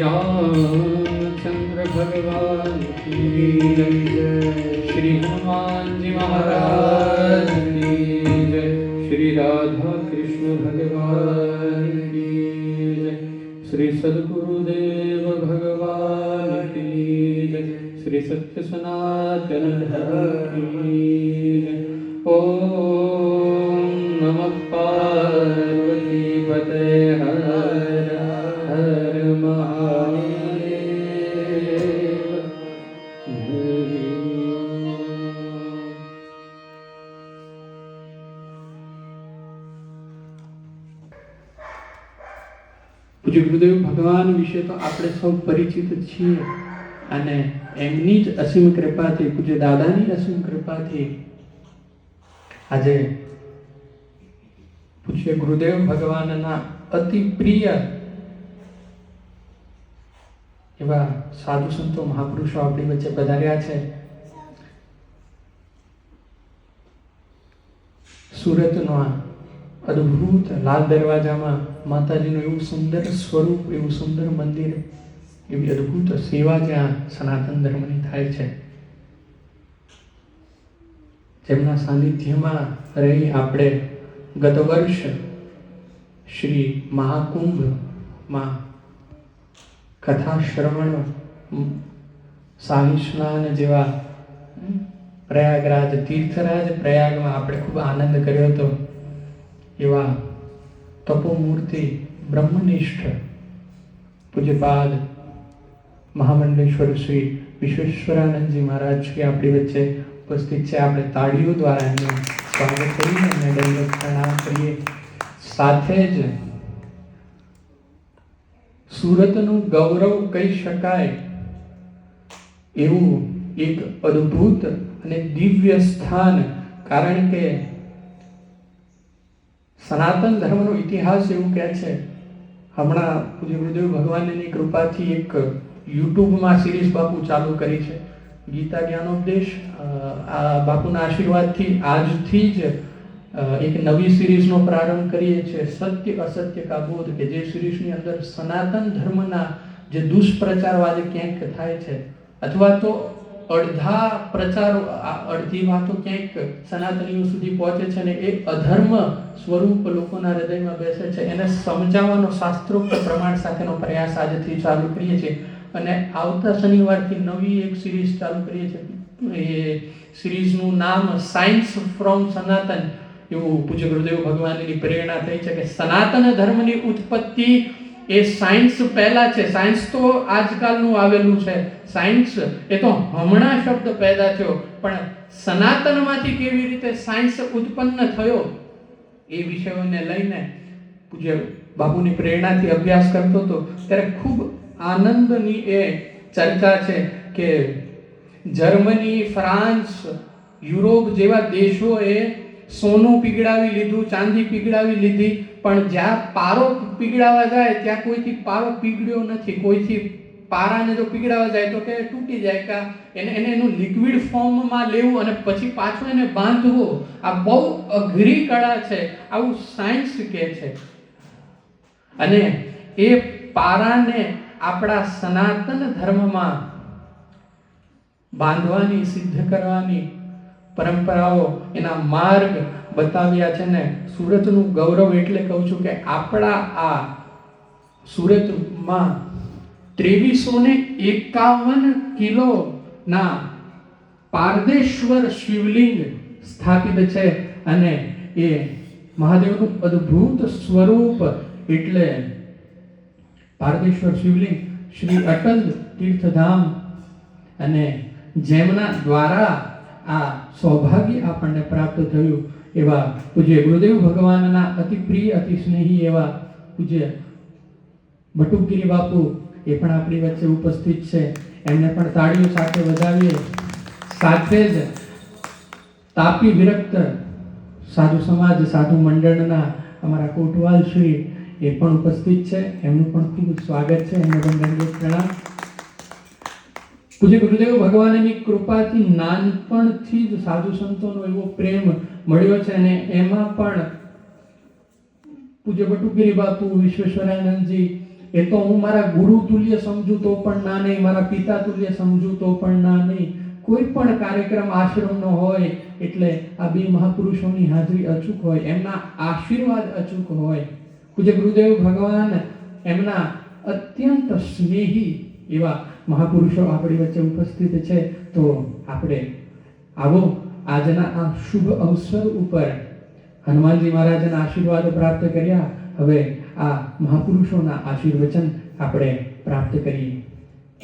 रामचंद्र भगवान की जय, श्री हनुमान जी महाराज की जय, श्री राधा कृष्ण भगवान की जय, श्री सद्गुरुदेव भगवान की जय, श्री सत्य सनातन धर्म की जय। ओम नमः पार्वती पते हर हर महादेव। પૂજ્ય ગુરુદેવ ભગવાન વિશે તો આપણે સૌ પરિચિત છીએ અને એમની જ અસીમ કૃપાથી, પૂજ્ય દાદાની અસીમ કૃપાથી આજે પૂજ્ય ગુરુદેવ ભગવાનના અતિ પ્રિય એવા સાધુ સંતો મહાપુરુષો આપણી વચ્ચે પધાર્યા છે. સુરતનો અદ્ભુત લાલ દરવાજામાં માતાજીનું એવું સુંદર સ્વરૂપ, એવું સુંદર મંદિર, એવી અદ્ભુત સેવા જ્યાં સનાતન ધર્મની થાય છે, જેમના સાનિધ્યમાં રહી આપણે ગત વર્ષ શ્રી મહાકુંભમાં કથા શ્રવણ, શાહી સ્નાન જેવા પ્રયાગરાજ, તીર્થરાજ પ્રયાગમાં આપણે ખૂબ આનંદ કર્યો હતો. એવા તપોમૂર્તિ બ્રહ્મનિષ્ઠ પૂજ્યપાદ મહામંડલેશ્વર શ્રી વિશ્વેશ્વરાનંદજી મહારાજ શ્રી આપણી વચ્ચે ઉપસ્થિત છે. આપણે તાળીઓ દ્વારા એમનું સ્વાગત કરીએ અને દંડવત પ્રણામ કરીએ. સાથે જ સુરતનું ગૌરવ કહી શકાય એવું એક અદ્ભુત અને દિવ્ય સ્થાન, કારણ કે સનાતન ધર્મનો ઇતિહાસ એવું કહે છે. હમણાં પૂજ્ય ગુરુદેવ ભગવાનની કૃપાથી એક યુટ્યુબમાં સિરીઝ બાપુ ચાલુ કરી છે, ગીતા જ્ઞાનોપદેશ. આ બાપુના આશીર્વાદથી આજથી જ એક નવી સિરીઝનો પ્રારંભ કરીએ છીએ, સત્ય અસત્ય કા બોધ, કે જે સિરીઝની અંદર સનાતન ધર્મના જે દુષ્પ્રચારો આજે ક્યાંક થાય છે, અથવા તો અડધા પ્રચારો, અડધી વાતો ક્યાંક સનાતનીઓ સુધી પહોંચે છે ને એ અધર્મ સ્વરૂપ લોકોના હૃદયમાં બેસે છે, એને સમજાવવાનો શાસ્ત્રોક્ત પ્રમાણ સાથેનો પ્રયાસ આજથી ચાલુ કરીએ છીએ. અને આવતા શનિવારથી નવી એક સિરીઝ ચાલુ કરીએ છીએ. એ સિરીઝનું નામ સાયન્સ ફ્રોમ સનાતન એવું પૂજ્ય ગુરુદેવ ભગવાનની પ્રેરણા થઈ છે કે સનાતન ધર્મની ઉત્પત્તિ એ સાયન્સ પહેલા છે. સાયન્સ તો આજકાલનું આવેલું છે, સાયન્સ એ તો હમણાં શબ્દ પેદા થયો, પણ સનાતનમાંથી કેવી રીતે સાયન્સ ઉત્પન્ન થયો એ વિષયોને લઈને પૂજ્ય બાપુની પ્રેરણાથી અભ્યાસ કરતો હતો ત્યારે ખૂબ આનંદની એ ચર્ચા છે કે જર્મની, ફ્રાન્સ, યુરોપ જેવા દેશોએ સોનું પીગળાવી લીધું, ચાંદી પીગળાવી લીધી, પણ જ્યાં પારો પીગળાવા જાય ત્યાં કોઈથી પારો પીગળ્યો નથી. કોઈથી પારાને જો પીગળાવા જાય તો કે તૂટી જાય, કે એને એનું લિક્વિડ ફોર્મમાં લેવું અને પછી પાછું એને બાંધવું, આ બહુ અઘરી કળા છે, આવું સાયન્સ કહે છે. અને એ પારાને આપણા સનાતન ધર્મમાં બાંધવાની, સિદ્ધ કરવાની પરંપરાઓ, એના માર્ગ બતાવ્યા છે ને. સુરતનું ગૌરવ એટલે કહું છું કે આપણા આ સુરતમાં 2351 કિલોના પારદેશ્વર શિવલિંગ સ્થાપિત છે અને એ મહાદેવનું અદ્ભુત સ્વરૂપ એટલે પારદેશ્વર શિવલિંગ શ્રી અટલ તીર્થધામ, અને જેમના દ્વારા આ સૌભાગ્ય આપણને પ્રાપ્ત થયું એવા પૂજ્ય ગુરુદેવ ભગવાનના અતિ પ્રિય, અતિ સ્નેહી એવા પૂજ્ય બટુકગીરી બાપુ એ પણ આપણી વચ્ચે ઉપસ્થિત છે. એમને પણ તાળીઓ સાથે વધાવીએ. સાથે જ તાપી વિરક્ત સાધુ સમાજ, સાધુ મંડળના અમારા કોટવાલ શ્રી એ પણ ઉપસ્થિત છે. એમનું પણ ખૂબ સ્વાગત છે. એમને પણ દંડવત પ્રણામ. પૂજ્ય ગુરુદેવ ભગવાનની કૃપાથી નાનપણથી જ સાધુ સંતોનો એવો પ્રેમ મળ્યો છે અને એમાં પણ પૂજ્ય બટુકગીરી બાપુ, વિશ્વેશ્વરાનંદજી, એ તો હું મારા ગુરુ તુલ્ય સમજુ તો પણ ના નહીં, મારા પિતા તુલ્ય સમજુ તો પણ ના નહીં. કોઈ પણ કાર્યક્રમ આશ્રમનો હોય એટલે આ બે મહાપુરુષોની હાજરી અચૂક હોય, એમના આશીર્વાદ અચૂક હોય. પૂજ્ય ગુરુદેવ ભગવાન એમના અત્યંત સ્નેહી એવા મહાપુરુષો આપણી વચ્ચે ઉપસ્થિત છે. તો આપણે આવો આજના આ શુભ અવસર ઉપર હનુમાનજી મહારાજના આશીર્વાદ પ્રાપ્ત કર્યા. હવે આ મહાપુરુષોના આશીર્વચન આપણે પ્રાપ્ત કરીએ.